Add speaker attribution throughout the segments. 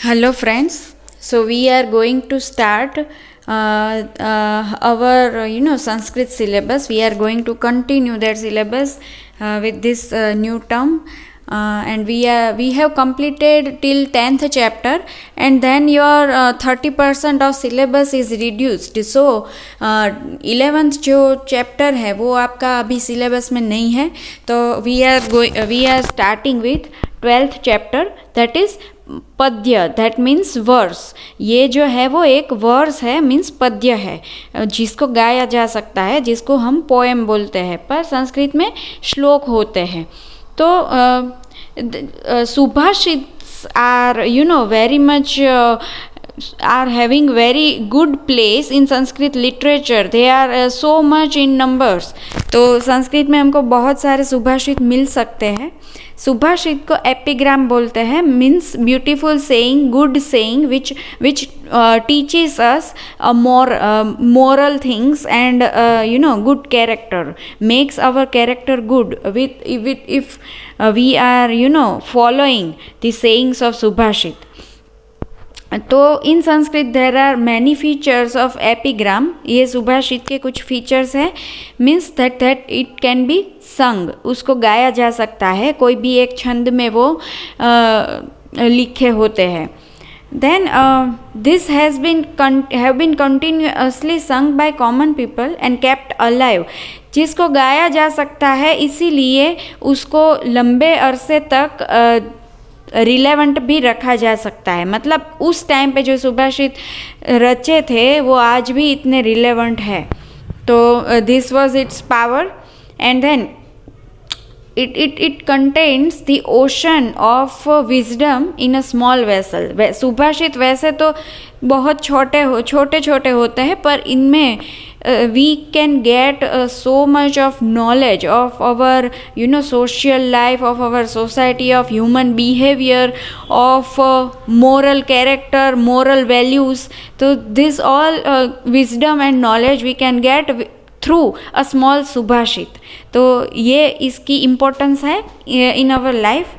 Speaker 1: Hello, friends. So we are going to start our Sanskrit syllabus. We are going to continue that syllabus with this new term. And we have completed till 10th chapter, and then your 30% of syllabus is reduced. So 11th जो chapter है वो आपका अभी syllabus में नहीं है, तो we are starting with 12th chapter, that is पद्य, दैट मीन्स वर्स. ये जो है वो एक वर्स है, मीन्स पद्य है, जिसको गाया जा सकता है, जिसको हम पोएम बोलते हैं, पर संस्कृत में श्लोक होते हैं. तो सुभाषित्स are very much are having very good place in Sanskrit literature. They are so much in numbers. तो संस्कृत में हमको बहुत सारे सुभाषित मिल सकते हैं. सुभाषित को एपिग्राम बोलते हैं, means beautiful saying, good saying which teaches us moral things and good character, makes our character good if we are following the sayings of Subhashit. तो in Sanskrit there are many features of epigram. ये सुभाषित के कुछ फीचर्स हैं, means that it can be sung, उसको गाया जा सकता है, कोई भी एक छंद में वो लिखे होते हैं. Then this have been continuously sung by common people and kept alive. जिसको गाया जा सकता है, इसीलिए उसको लंबे अरसे तक रिलेवेंट भी रखा जा सकता है. मतलब उस टाइम पे जो सुभाषित रचे थे वो आज भी इतने रिलेवेंट है. तो this was its power. And then it contains the ocean of wisdom in a small vessel. सुभाषित वैसे तो बहुत छोटे छोटे होते हैं, पर इनमें we can get so much of knowledge of our social life, of our society, of human behavior, of moral character, moral values. So this all wisdom and knowledge we can get through a small subhashit. तो ये इसकी importance है in our life.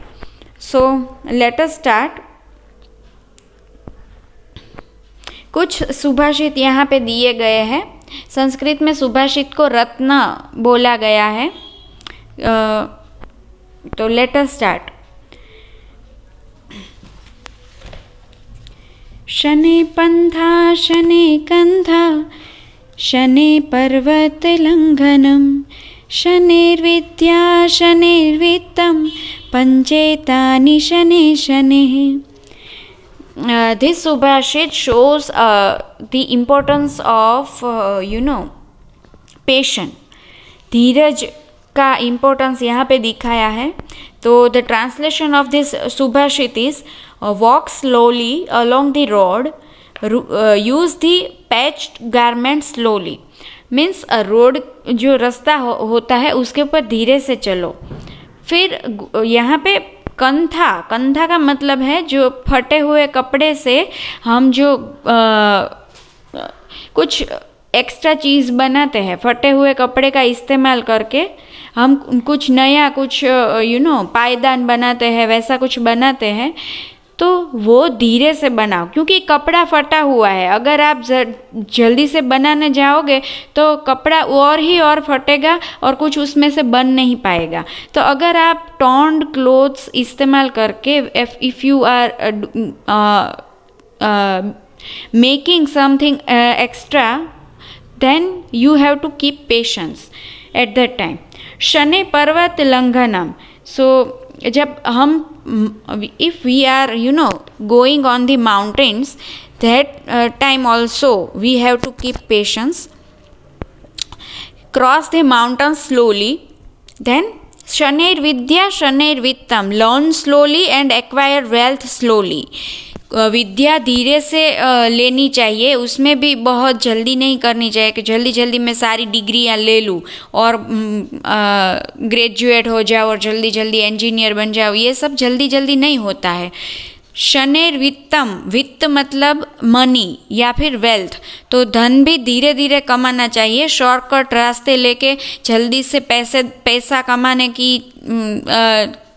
Speaker 1: So let us start. कुछ सुभाषित यहाँ पे दिए गए हैं. संस्कृत में सुभाषित को रत्न बोला गया है. तो लेट अस स्टार्ट. शने पंथा शने कंधा शने पर्वत लंघनम शनेर्विद्या शनेर्वित्तम पंचेतानि शने शनेः. This Subhashit shows the importance of patience. धीरज का importance यहाँ पे दिखाया है. तो the translation of this Subhashit is walk slowly along the road, use the patched garment slowly. Means road जो रास्ता होता है उसके ऊपर धीरे से चलो. फिर यहाँ पे कंधा का मतलब है जो फटे हुए कपड़े से हम जो कुछ एक्स्ट्रा चीज़ बनाते हैं, फटे हुए कपड़े का इस्तेमाल करके हम कुछ नया, कुछ पायदान बनाते हैं, वैसा कुछ बनाते हैं. तो वो धीरे से बनाओ, क्योंकि कपड़ा फटा हुआ है. अगर आप जल्दी से बनाने जाओगे तो कपड़ा और ही और फटेगा और कुछ उसमें से बन नहीं पाएगा. तो अगर आप टॉर्न्ड क्लोथ्स इस्तेमाल करके if you are making something extra, then you have to keep patience at that time. शने पर्वत लंघनम. सो जब हम if we are going on the mountains, that time also we have to keep patience. Cross the mountains slowly. Then shaner vidya shaner vittam, learn slowly and acquire wealth slowly. विद्या धीरे से लेनी चाहिए, उसमें भी बहुत जल्दी नहीं करनी चाहिए कि जल्दी में सारी डिग्रियां ले लूँ और ग्रेजुएट हो जाओ और जल्दी इंजीनियर बन जाओ. ये सब जल्दी नहीं होता है. शनेर वित्तम, वित्त मतलब मनी या फिर वेल्थ. तो धन भी धीरे धीरे कमाना चाहिए. शॉर्टकट रास्ते लेके जल्दी से पैसा कमाने की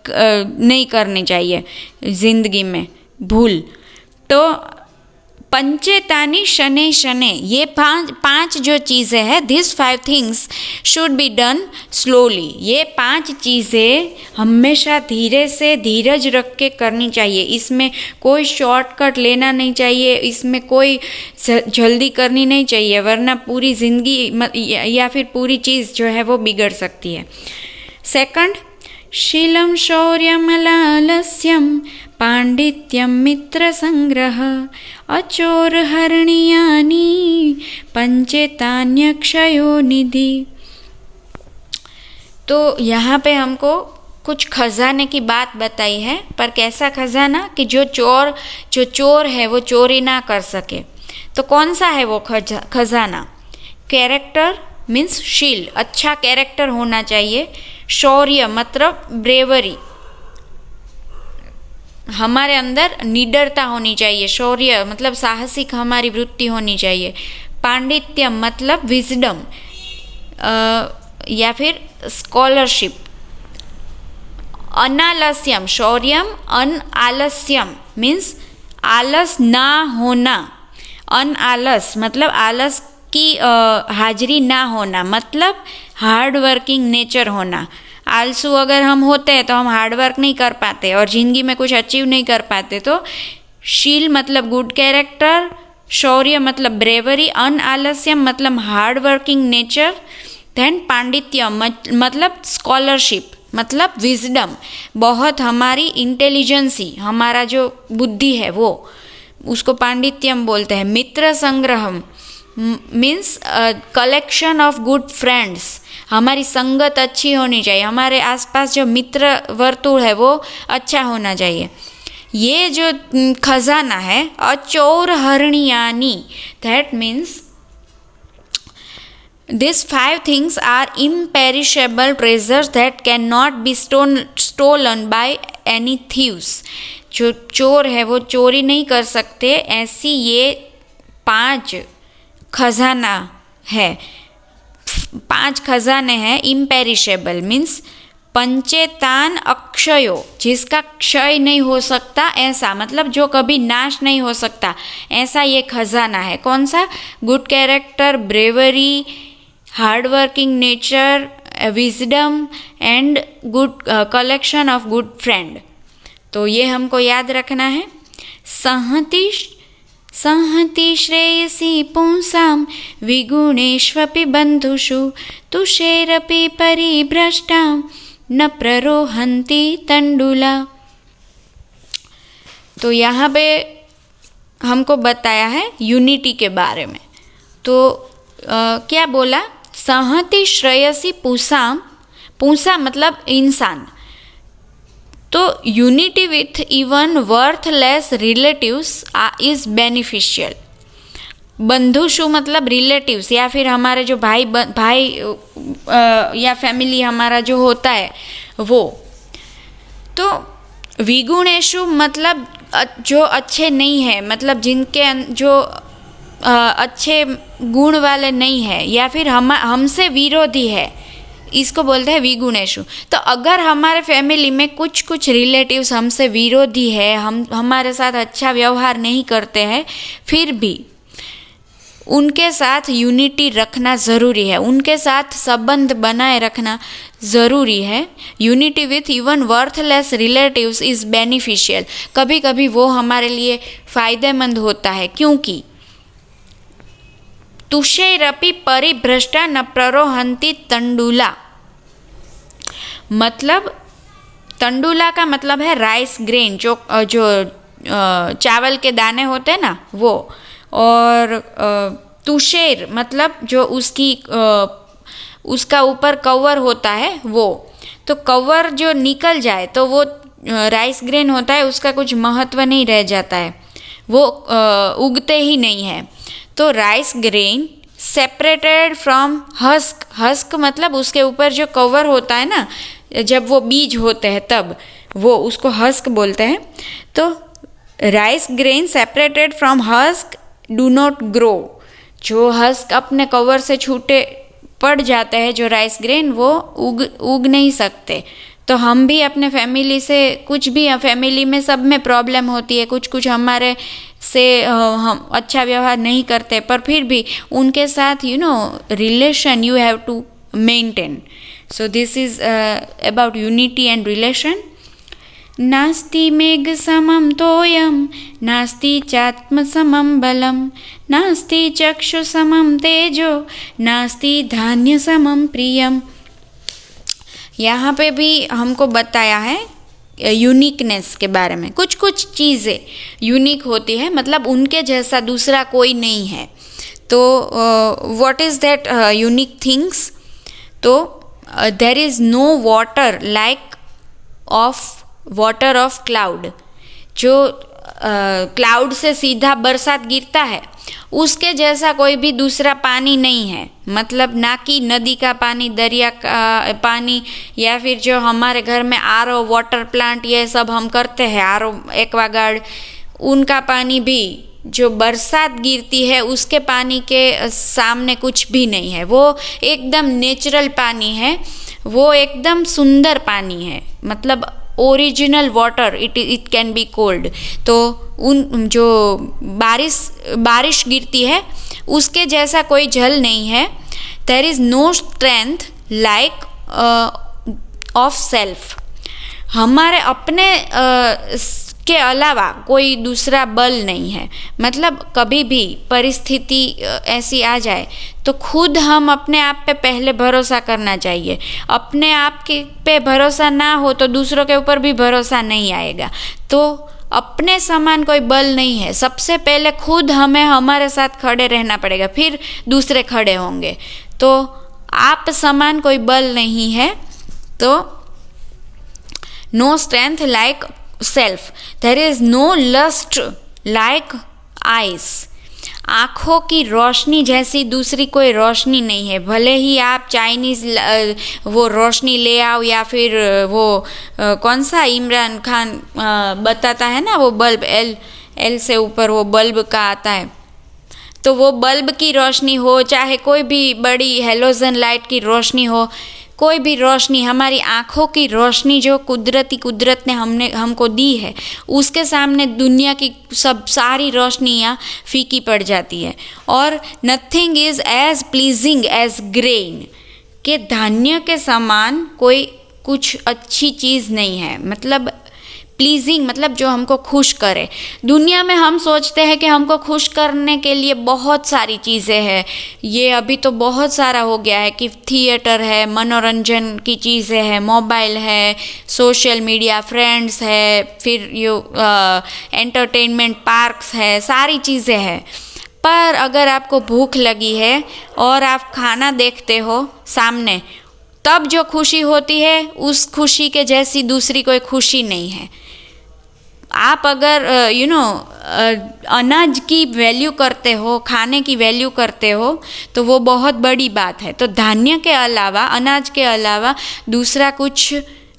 Speaker 1: नहीं करनी चाहिए ज़िंदगी में, भूल. तो पंचेतानि शनै शनै, ये पांच जो चीज़ें हैं, this 5 things should be done slowly. ये 5 चीज़ें हमेशा धीरे से धीरज रख के करनी चाहिए। इसमें कोई शॉर्टकट लेना नहीं चाहिए, इसमें कोई जल्दी करनी नहीं चाहिए, वरना पूरी ज़िंदगी या फिर पूरी चीज़ जो है वो बिगड़ सकती है। सेकंड, शीलं शौर्यमलालस्यं पांडित्यं मित्रसंग्रह अचोरहरणीयानि पंचेतान्यक्षयो निधि। तो यहाँ पे हमको कुछ खजाने की बात बताई है, पर कैसा खजाना कि जो चोर है वो चोरी ना कर सके। तो कौन सा है वो खजाना? कैरेक्टर मीन्स शील, अच्छा कैरेक्टर होना चाहिए। शौर्य मतलब ब्रेवरी, हमारे अंदर निडरता होनी चाहिए। शौर्य मतलब साहसिक हमारी वृत्ति होनी चाहिए। पांडित्यम मतलब विजडम या फिर स्कॉलरशिप। अनालस्यम, शौर्यम अनआलस्यम मीन्स आलस ना होना। अनआलस मतलब आलस की हाजिरी ना होना, मतलब हार्ड वर्किंग नेचर होना। आलसू अगर हम होते हैं तो हम हार्ड वर्क नहीं कर पाते और ज़िंदगी में कुछ अचीव नहीं कर पाते। तो शील मतलब गुड कैरेक्टर, शौर्य मतलब ब्रेवरी, अनआलस्यम मतलब हार्ड वर्किंग नेचर, देन पांडित्य मतलब स्कॉलरशिप मतलब विजडम, बहुत हमारी इंटेलिजेंसी, हमारा जो बुद्धि है वो, उसको पांडित्यम बोलते हैं। मित्र संग्रहम means collection of good friends, हमारी संगत अच्छी होनी चाहिए, हमारे आसपास जो मित्र वर्तुल है वो अच्छा होना चाहिए। ये जो खजाना है अचौर हरणीयानी, that means these 5 things are imperishable treasures that cannot be stolen by any thieves। जो चोर है वो चोरी नहीं कर सकते, ऐसी ये 5 खजाना है, 5 खजाने हैं। इम्पेरिशेबल मीन्स पंचेतान अक्षयो, जिसका क्षय नहीं हो सकता, ऐसा मतलब जो कभी नाश नहीं हो सकता, ऐसा ये खजाना है। कौन सा? Good character, bravery, hard working nature, wisdom and good collection of good friend. तो ये हमको याद रखना है। संहति श्रेयसी पुंसां विगुणेष्वपि बंधुषु तुषेरपि परिभ्रष्टां न प्ररोहन्ति तंडुला। तो यहाँ पे हमको बताया है यूनिटी के बारे में। तो क्या बोला? संहति श्रेयसी पुंसां, पुंसा मतलब इंसान। तो unity with even worthless relatives is beneficial. बंधुषु मतलब रिलेटिव्स या फिर हमारे जो भाई या फैमिली हमारा जो होता है वो। तो विगुणेशु मतलब जो अच्छे नहीं है, मतलब जिनके जो अच्छे गुण वाले नहीं है या फिर हमसे विरोधी है, इसको बोलते हैं विगुणेशु। तो अगर हमारे फैमिली में कुछ रिलेटिव्स हमसे विरोधी है, हमारे साथ अच्छा व्यवहार नहीं करते हैं, फिर भी उनके साथ यूनिटी रखना ज़रूरी है, उनके साथ संबंध बनाए रखना ज़रूरी है। Unity with even worthless relatives is beneficial. कभी कभी वो हमारे लिए फ़ायदेमंद होता है, क्योंकि तुषैरपि परिभ्रष्टा न प्ररोहन्ति तंडुला। मतलब तंडुला का मतलब है राइस ग्रेन, जो चावल के दाने होते हैं ना वो। और तुषेर मतलब जो उसका ऊपर कवर होता है वो। तो कवर जो निकल जाए तो वो राइस ग्रेन होता है, उसका कुछ महत्व नहीं रह जाता है, वो उगते ही नहीं है। तो rice grain separated from husk, husk मतलब उसके ऊपर जो कवर होता है ना, जब वो बीज होते हैं तब वो उसको हस्क बोलते हैं। तो rice grain separated from husk do not grow. जो हस्क अपने कवर से छूटे पड़ जाते हैं, जो राइस ग्रेन, वो उग नहीं सकते। तो हम भी अपने फैमिली से, कुछ भी फैमिली में सब में प्रॉब्लम होती है, कुछ हमारे से हम अच्छा व्यवहार नहीं करते, पर फिर भी उनके साथ relation you have to maintain. So this is about unity and relation. नास्ति मेघ समम तोयम नास्ति चात्म समम बलम नास्ति चक्षु समम तेजो नास्ति धान्य समम प्रियम. यहाँ पे भी हमको बताया है यूनिकनेस के बारे में. कुछ कुछ चीज़ें यूनिक होती है, मतलब उनके जैसा दूसरा कोई नहीं है. तो what is that unique things? तो there is no water like water of cloud. जो क्लाउड से सीधा बरसात गिरता है उसके जैसा कोई भी दूसरा पानी नहीं है. मतलब ना कि नदी का पानी, दरिया का पानी, या फिर जो हमारे घर में आरओ वाटर प्लांट ये सब हम करते हैं, आरओ एक्वागार्ड, उनका पानी भी जो बरसात गिरती है उसके पानी के सामने कुछ भी नहीं है. वो एकदम नेचुरल पानी है, वो एकदम सुंदर पानी है. मतलब original water it can B cold. तो उन जो बारिश गिरती है उसके जैसा कोई जल नहीं है. There is no strength like of self. हमारे अपने के अलावा कोई दूसरा बल नहीं है. मतलब कभी भी परिस्थिति ऐसी आ जाए तो खुद हम अपने आप पे पहले भरोसा करना चाहिए. अपने आप के पे भरोसा ना हो तो दूसरों के ऊपर भी भरोसा नहीं आएगा. तो अपने समान कोई बल नहीं है. सबसे पहले खुद हमें हमारे साथ खड़े रहना पड़ेगा, फिर दूसरे खड़े होंगे. तो आप समान कोई बल नहीं है. तो no strength like self. There is no lust like eyes. आँखों की रोशनी जैसी दूसरी कोई रोशनी नहीं है. भले ही आप चाइनीज़ वो रोशनी ले आओ, या फिर वो कौन सा इमरान खान बताता है ना, वो बल्ब एल से ऊपर वो बल्ब का आता है. तो वो बल्ब की रोशनी हो, चाहे कोई भी बड़ी हेलोजन लाइट की रोशनी हो, कोई भी रोशनी, हमारी आँखों की रोशनी जो कुदरत ने हमको दी है, उसके सामने दुनिया की सारी रोशनियाँ फीकी पड़ जाती है. और nothing is as pleasing as grain. के धान्य के समान कोई कुछ अच्छी चीज़ नहीं है. मतलब प्लीजिंग मतलब जो हमको खुश करे. दुनिया में हम सोचते हैं कि हमको खुश करने के लिए बहुत सारी चीज़ें हैं. ये अभी तो बहुत सारा हो गया है कि थिएटर है, मनोरंजन की चीज़ें हैं, मोबाइल है, सोशल मीडिया, फ्रेंड्स है, फिर यो एंटरटेनमेंट पार्क्स है, सारी चीज़ें हैं. पर अगर आपको भूख लगी है और आप खाना देखते हो सामने, तब जो खुशी होती है उस खुशी के जैसी दूसरी कोई खुशी नहीं है. आप अगर अनाज की वैल्यू करते हो, खाने की वैल्यू करते हो, तो वो बहुत बड़ी बात है. तो धान्य के अलावा, अनाज के अलावा दूसरा कुछ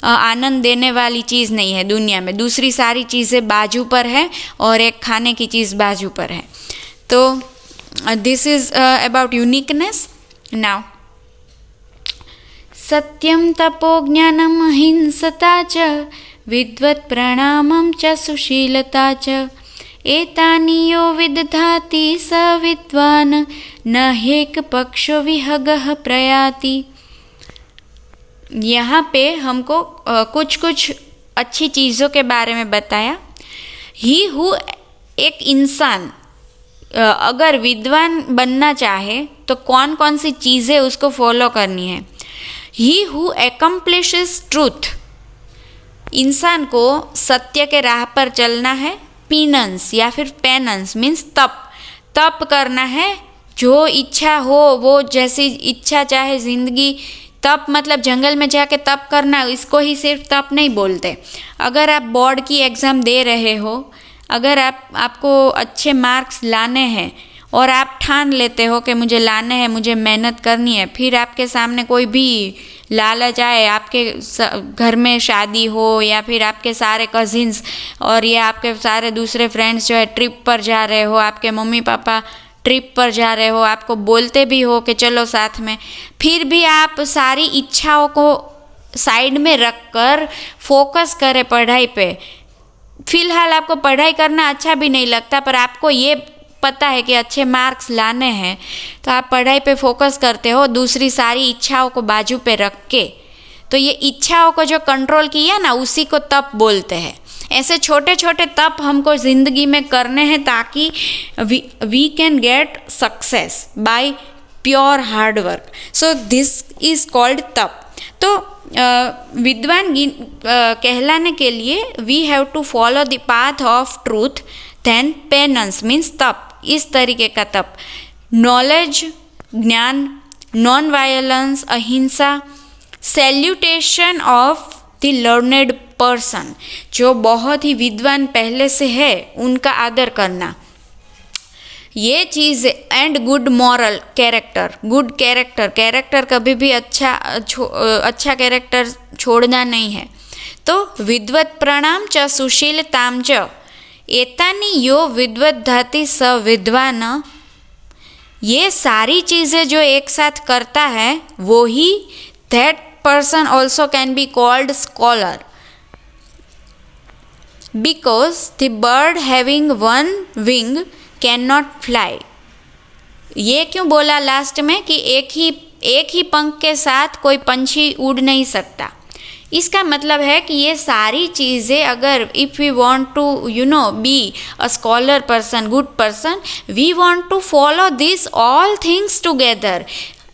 Speaker 1: आनंद देने वाली चीज़ नहीं है दुनिया में. दूसरी सारी चीज़ें बाजू पर है और एक खाने की चीज़ बाजू पर है. तो this is about uniqueness. Now सत्यम तपो ज्ञानम अहिंसता च विद्वत् प्रणामं च सुशीलता च एतानि यो विदधाति स विद्वान् न हेक पक्षो विहगः प्रयाति. यहाँ पे हमको कुछ कुछ अच्छी चीज़ों के बारे में बताया. ही हु, एक इंसान अगर विद्वान बनना चाहे तो कौन कौन सी चीज़ें उसको फॉलो करनी है. He who accomplishes truth. इंसान को सत्य के राह पर चलना है. पीनेंस या फिर पेनेंस मीन्स तप करना है. जो इच्छा हो वो जैसी इच्छा चाहे ज़िंदगी. तप मतलब जंगल में जाके तप करना, इसको ही सिर्फ तप नहीं बोलते. अगर आप बोर्ड की एग्ज़ाम दे रहे हो, अगर आपको अच्छे मार्क्स लाने हैं और आप ठान लेते हो कि मुझे लाने हैं, मुझे मेहनत करनी है, फिर आपके सामने कोई भी लालच आए, आपके घर में शादी हो या फिर आपके सारे कज़िन्स और ये आपके सारे दूसरे फ्रेंड्स जो है ट्रिप पर जा रहे हो, आपके मम्मी पापा ट्रिप पर जा रहे हो, आपको बोलते भी हो कि चलो साथ में, फिर भी आप सारी इच्छाओं को साइड में रख कर फोकस करें पढ़ाई पे, फ़िलहाल आपको पढ़ाई करना अच्छा भी नहीं लगता, पर आपको ये पता है कि अच्छे मार्क्स लाने हैं, तो आप पढ़ाई पे फोकस करते हो दूसरी सारी इच्छाओं को बाजू पे रख के। तो ये इच्छाओं को जो कंट्रोल किया ना, उसी को तप बोलते हैं। ऐसे छोटे छोटे तप हमको ज़िंदगी में करने हैं ताकि we can get success by pure hard work. So this is called तप। तो विद्वान कहलाने के लिए we have to follow the path of truth, then penance means तप, इस तरीके का तप। नॉलेज ज्ञान, नॉन वायलेंस अहिंसा, salutation of the learned person, जो बहुत ही विद्वान पहले से है उनका आदर करना, ये चीज़। And good moral character, good character कभी भी अच्छा कैरेक्टर छोड़ना नहीं है। तो विद्वत् प्रणाम च सुशीलताम च एतानि यो विद्वद्धाति स विद्वान, ये सारी चीज़ें जो एक साथ करता है वो ही that person also can be called scholar, because the bird having one wing can not fly. ये क्यों बोला लास्ट में कि एक ही पंख के साथ कोई पंछी उड़ नहीं सकता। इसका मतलब है कि ये सारी चीज़ें अगर if we want to be a scholar person, good person, we want to follow this all things together.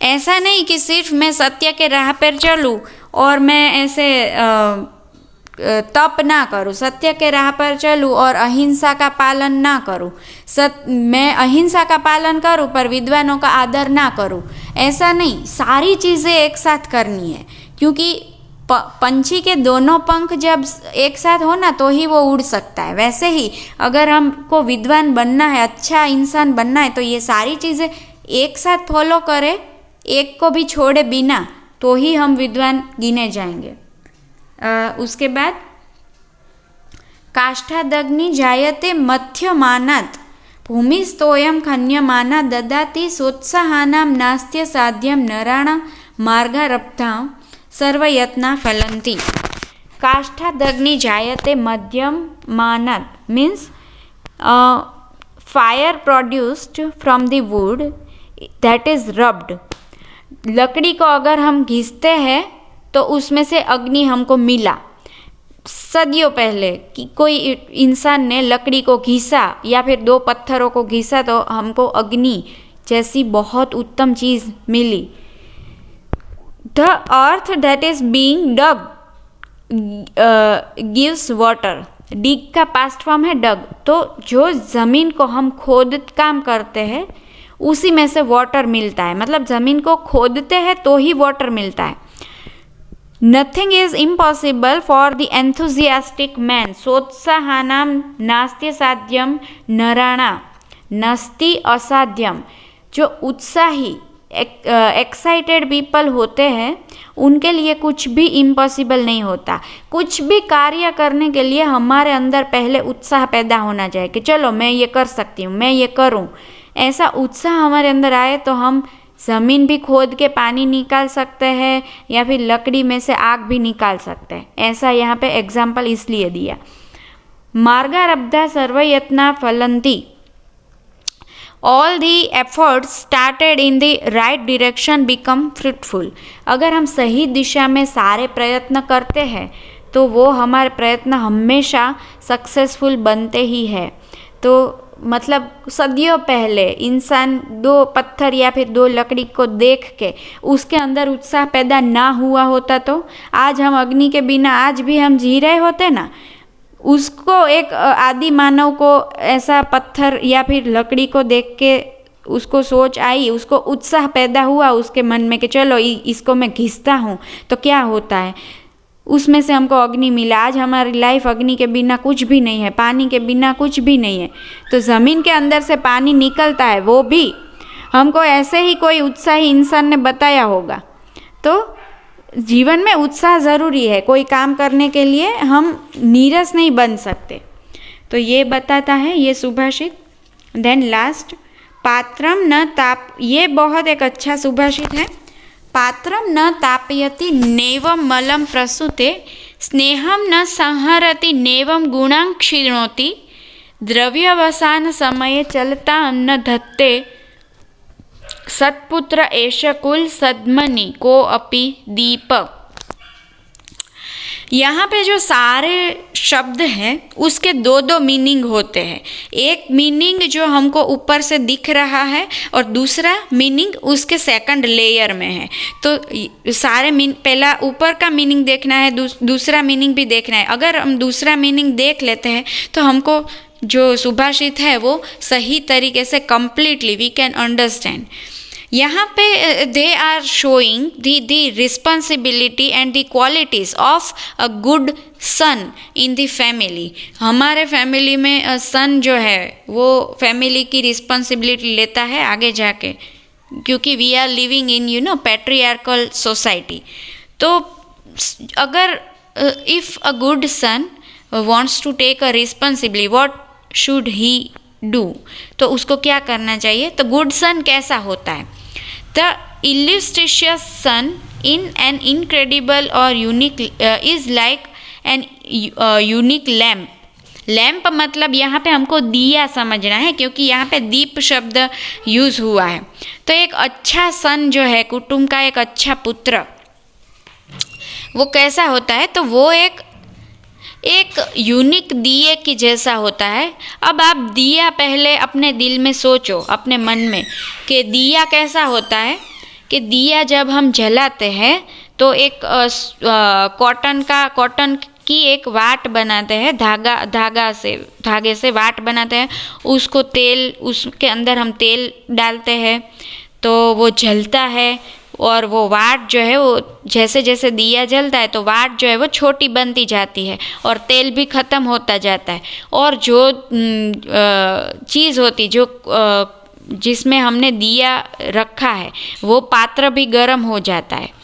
Speaker 1: ऐसा नहीं कि सिर्फ मैं सत्य के राह पर चलूँ और मैं ऐसे तप ना करूँ, सत्य के राह पर चलूँ और अहिंसा का पालन ना करूँ, मैं अहिंसा का पालन करूँ पर विद्वानों का आदर ना करूँ। ऐसा नहीं, सारी चीज़ें एक साथ करनी है, क्योंकि पंछी के दोनों पंख जब एक साथ हो ना तो ही वो उड़ सकता है। वैसे ही अगर हमको विद्वान बनना है, अच्छा इंसान बनना है, तो ये सारी चीज़ें एक साथ फॉलो करें, एक को भी छोड़े बिना, तो ही हम विद्वान गिने जाएंगे। उसके बाद काष्ठादग्नि जायते मध्यमानात् भूमिस्तोयं खन्यमाना ददाति सोत्साहानां नास्त्य साध्यं नराणां मार्गारब्धां सर्वयत्ना फलन्ति। काष्ठादग्नि जायते मध्यमानात् means fire produced from the wood that is rubbed. लकड़ी को अगर हम घिसते हैं तो उसमें से अग्नि हमको मिला। सदियों पहले कि कोई इंसान ने लकड़ी को घिसा या फिर दो पत्थरों को घिसा तो हमको अग्नि जैसी बहुत उत्तम चीज़ मिली। The earth that is being dug gives water. dig का पास्ट फॉर्म है dug। तो जो ज़मीन को हम खोद काम करते हैं उसी में से वाटर मिलता है, मतलब ज़मीन को खोदते हैं तो ही वाटर मिलता है। Nothing is impossible for the enthusiastic man. सोत्साहानाम नास्ति साध्यम नराणा नस्ति असाध्यम। जो उत्साही एक्साइटेड पीपल होते हैं उनके लिए कुछ भी इम्पॉसिबल नहीं होता। कुछ भी कार्य करने के लिए हमारे अंदर पहले उत्साह पैदा होना चाहिए कि चलो मैं ये कर सकती हूँ, मैं ये करूँ। ऐसा उत्साह हमारे अंदर आए तो हम ज़मीन भी खोद के पानी निकाल सकते हैं या फिर लकड़ी में से आग भी निकाल सकते हैं। ऐसा यहाँ पे एग्जाम्पल इसलिए दिया। मार्गारब्धा सर्वयत्ना फलन्ति। All the efforts started in the right direction become fruitful. अगर हम सही दिशा में सारे प्रयत्न करते हैं तो वो हमारे प्रयत्न हमेशा सक्सेसफुल बनते ही है। तो मतलब सदियों पहले इंसान दो पत्थर या फिर दो लकड़ी को देख के उसके अंदर उत्साह पैदा ना हुआ होता तो आज हम अग्नि के बिना आज भी हम जी रहे होते ना। उसको एक आदि मानव को ऐसा पत्थर या फिर लकड़ी को देख के उसको सोच आई, उसको उत्साह पैदा हुआ उसके मन में कि चलो इसको मैं घिसता हूँ तो क्या होता है, उसमें से हमको अग्नि मिला। आज हमारी लाइफ अग्नि के बिना कुछ भी नहीं है, पानी के बिना कुछ भी नहीं है। तो ज़मीन के अंदर से पानी निकलता है, वो भी हमको ऐसे ही कोई उत्साही इंसान ने बताया होगा। तो जीवन में उत्साह ज़रूरी है, कोई काम करने के लिए हम नीरस नहीं बन सकते। तो ये बताता है ये सुभाषित। देन लास्ट, पात्रम न ताप, ये बहुत एक अच्छा सुभाषित है। पात्रं न तापयति नैवं मलं प्रसूते स्नेहं न संहरति नैवं गुणान् क्षिणोति द्रव्यवसान समये चलता अन्न धत्ते सत्पुत्र एष कुल सद्मनि को अपि दीप। यहाँ पे जो सारे शब्द हैं उसके दो दो मीनिंग होते हैं। एक मीनिंग जो हमको ऊपर से दिख रहा है और दूसरा मीनिंग उसके सेकंड लेयर में है। तो सारे पहला ऊपर का मीनिंग देखना है, दूसरा मीनिंग भी देखना है। अगर हम दूसरा मीनिंग देख लेते हैं तो हमको जो सुभाषित है वो सही तरीके से कंप्लीटली वी कैन अंडरस्टैंड। यहाँ पे they are showing the responsibility and the qualities of a good son in the family. हमारे फैमिली में सन जो है वो फैमिली की रिस्पॉन्सिबिलिटी लेता है आगे जाके, क्योंकि we are living in patriarchal society. तो अगर if a good son wants to take a responsibility, what should he do? तो उसको क्या करना चाहिए? तो गुड सन कैसा होता है? The illustrious son in an incredible or unique is like an unique lamp. Lamp मतलब यहाँ पे हमको दिया समझना है, क्योंकि यहाँ पे दीप शब्द यूज़ हुआ है। तो एक अच्छा सन जो है, कुटुंब का एक अच्छा पुत्र, वो कैसा होता है? तो वो एक यूनिक दिए की जैसा होता है। अब आप दिया पहले अपने दिल में सोचो, अपने मन में, कि दिया कैसा होता है। कि दिया जब हम जलाते हैं तो एक कॉटन की एक वाट बनाते हैं, धागे से वाट बनाते हैं। उसको उसके अंदर हम तेल डालते हैं तो वो जलता है, और वो वाट जो है वो जैसे जैसे दिया जलता है तो वाट जो है वो छोटी बनती जाती है और तेल भी ख़त्म होता जाता है। और जो चीज़ होती जिसमें हमने दिया रखा है वो पात्र भी गर्म हो जाता है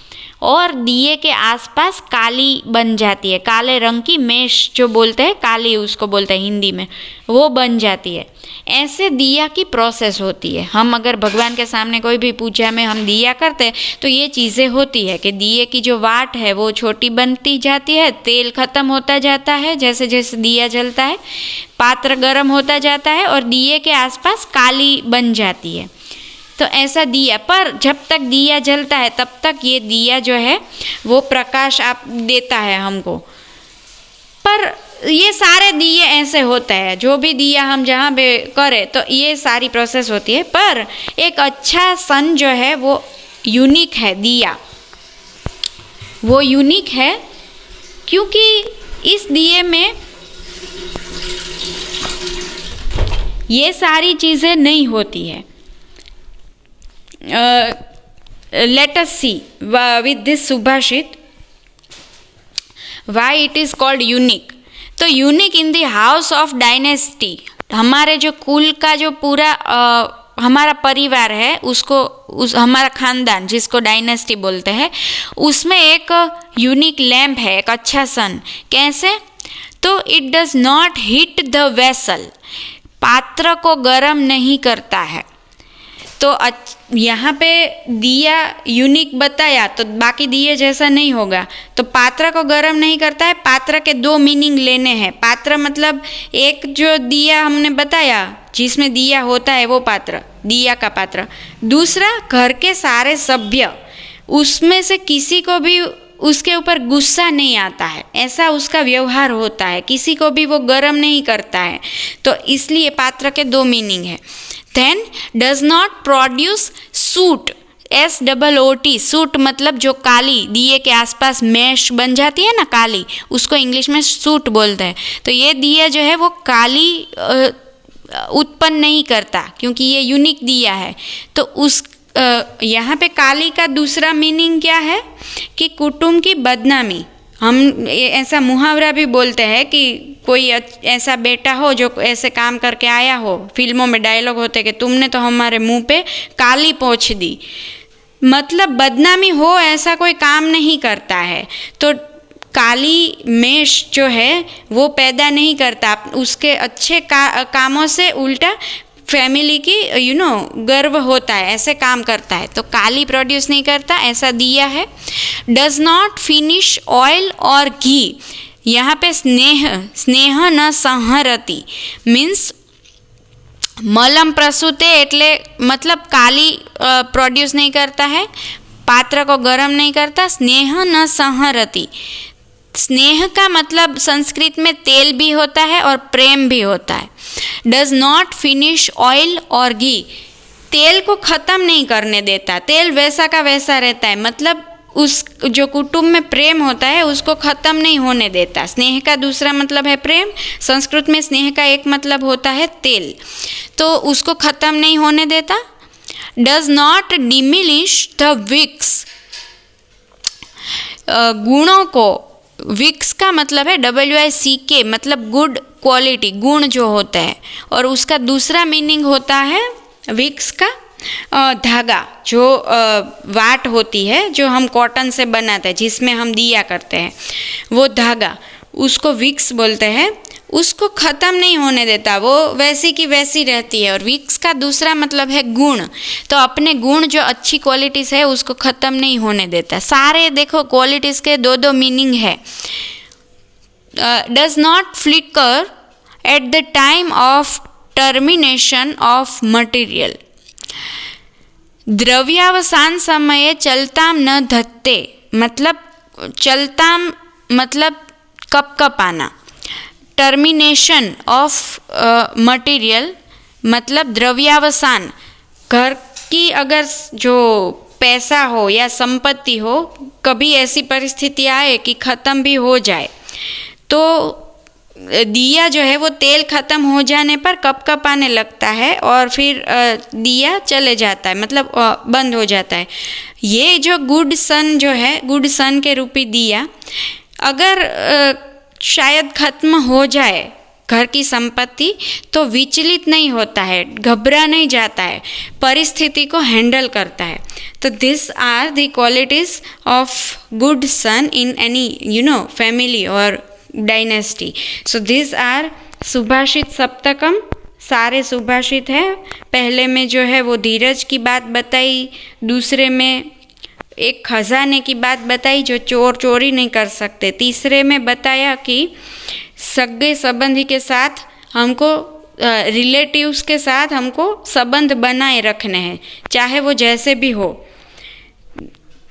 Speaker 1: और दिए के आसपास काली बन जाती है। काले रंग की मेष जो बोलते हैं, काली उसको बोलते हैं हिंदी में, वो बन जाती है। ऐसे दिया की प्रोसेस होती है। हम अगर भगवान के सामने कोई भी पूजा में हम दिया करते हैं तो ये चीज़ें होती है कि दिए की जो वाट है वो छोटी बनती जाती है, तेल ख़त्म होता जाता है जैसे जैसे दिया जलता है, पात्र गर्म होता जाता है और दिए के आसपास काली बन जाती है। तो ऐसा दिया, पर जब तक दिया जलता है तब तक ये दिया जो है वो प्रकाश आप देता है हमको। पर ये सारे दिए ऐसे होते हैं, जो भी दिया हम जहाँ पे करें तो ये सारी प्रोसेस होती है। पर एक अच्छा सन जो है वो यूनिक है, दिया वो यूनिक है क्योंकि इस दिए में ये सारी चीज़ें नहीं होती है। Let us see with this Subhashit why it is called unique. तो unique in the house of dynasty, हमारे जो कुल का जो पूरा हमारा परिवार है उसको हमारा खानदान जिसको डायनेस्टी बोलते हैं, उसमें एक यूनिक लैम्प है, एक अच्छा सन। कैसे? तो it does not hit the vessel, पात्र को गर्म नहीं करता है। तो यहाँ पे दिया यूनिक बताया तो बाकी दिए जैसा नहीं होगा। तो पात्र को गर्म नहीं करता है। पात्र के दो मीनिंग लेने हैं। पात्र मतलब एक जो दिया हमने बताया जिसमें दिया होता है वो पात्र, दिया का पात्र। दूसरा घर के सारे सभ्य, उसमें से किसी को भी उसके ऊपर गुस्सा नहीं आता है, ऐसा उसका व्यवहार होता है, किसी को भी वो गर्म नहीं करता है। तो इसलिए पात्र के दो मीनिंग है। Then does not produce soot, SOOT, suit मतलब जो काली दिए के आसपास मैश बन जाती है ना काली, उसको इंग्लिश में सूट बोलते हैं। तो ये दिया जो है वो काली उत्पन्न नहीं करता क्योंकि ये यूनिक दिया है। तो उस यहाँ पे काली का दूसरा मीनिंग क्या है कि कुटुंब की बदनामी। हम ऐसा मुहावरा भी बोलते हैं कि कोई ऐसा बेटा हो जो ऐसे काम करके आया हो, फिल्मों में डायलॉग होते कि तुमने तो हमारे मुंह पे काली पोंछ दी, मतलब बदनामी हो, ऐसा कोई काम नहीं करता है। तो काली मेष जो है वो पैदा नहीं करता, उसके अच्छे कामों से उल्टा फैमिली की गर्व होता है, ऐसे काम करता है। तो काली प्रोड्यूस नहीं करता, ऐसा दिया है। डज नॉट फिनिश ऑयल और घी, यहाँ पे स्नेह न संहरती मीन्स मलम प्रसूते એટલે मतलब काली प्रोड्यूस नहीं करता है, पात्र को गर्म नहीं करता। स्नेह न संहरती, स्नेह का मतलब संस्कृत में तेल भी होता है और प्रेम भी होता है। डज नॉट फिनिश ऑयल और घी, तेल को ख़त्म नहीं करने देता, तेल वैसा का वैसा रहता है, मतलब उस जो कुटुंब में प्रेम होता है उसको ख़त्म नहीं होने देता। स्नेह का दूसरा मतलब है प्रेम, संस्कृत में स्नेह का एक मतलब होता है तेल, तो उसको ख़त्म नहीं होने देता। डज नॉट डिमिनिश द विक्स, गुणों को, विक्स का मतलब है WICK, मतलब गुड क्वालिटी, गुण जो होता है, और उसका दूसरा मीनिंग होता है विक्स का धागा, जो वाट होती है जो हम कॉटन से बनाते हैं, जिसमें हम दिया करते हैं, वो धागा, उसको विक्स बोलते हैं। उसको ख़त्म नहीं होने देता, वो वैसी की वैसी रहती है। और विक्स का दूसरा मतलब है गुण, तो अपने गुण जो अच्छी क्वालिटीज़ है उसको ख़त्म नहीं होने देता। सारे देखो क्वालिटीज़ के दो दो मीनिंग है। Does not flicker at the time of termination of material, द्रव्यावसान समये चलताम न धत्ते, मतलब चलताम मतलब कपकपाना, टर्मिनेशन ऑफ मटीरियल मतलब द्रव्यावसान, घर की अगर जो पैसा हो या संपत्ति हो, कभी ऐसी परिस्थिति आए कि ख़त्म भी हो जाए, तो दिया जो है वो तेल ख़त्म हो जाने पर कपकपाने लगता है और फिर दिया चले जाता है, मतलब बंद हो जाता है। ये जो गुड सन जो है, गुड सन के रूपी दिया अगर शायद ख़त्म हो जाए घर की संपत्ति, तो विचलित नहीं होता है, घबरा नहीं जाता है, परिस्थिति को हैंडल करता है। तो this are the qualities of good son in any family और डायनेस्टी। सो दिस आर सुभाषित सप्तकम, सारे सुभाषित है। पहले में जो है वो धीरज की बात बताई, दूसरे में एक खजाने की बात बताई जो चोर चोरी नहीं कर सकते, तीसरे में बताया कि सगे संबंधी के साथ हमको रिलेटिव्स के साथ हमको संबंध बनाए रखने हैं, चाहे वो जैसे भी हो।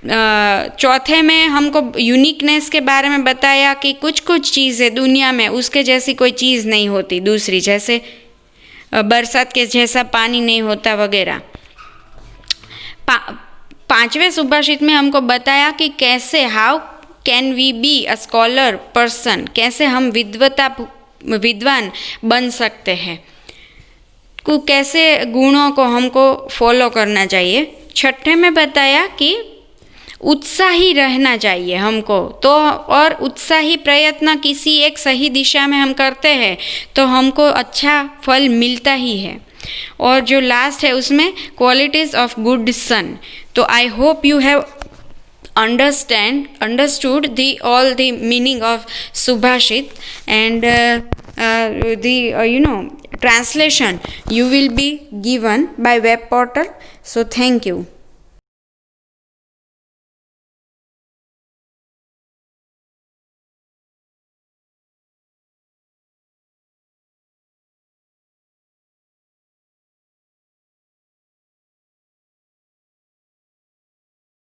Speaker 1: चौथे में हमको यूनिकनेस के बारे में बताया कि कुछ कुछ चीज़ें दुनिया में उसके जैसी कोई चीज़ नहीं होती दूसरी, जैसे बरसात के जैसा पानी नहीं होता वगैरह। पांचवें सुभाषित में हमको बताया कि कैसे how can we be a scholar person, कैसे हम विद्वान बन सकते हैं, कैसे गुणों को हमको फॉलो करना चाहिए। छठे में बताया कि उत्साही रहना चाहिए हमको, तो और उत्साही प्रयत्न किसी एक सही दिशा में हम करते हैं तो हमको अच्छा फल मिलता ही है। और जो लास्ट है उसमें क्वालिटीज़ ऑफ गुड सन। तो I hope you have understood all the meaning of Subhashit, and the translation you will be given by web portal. So thank you.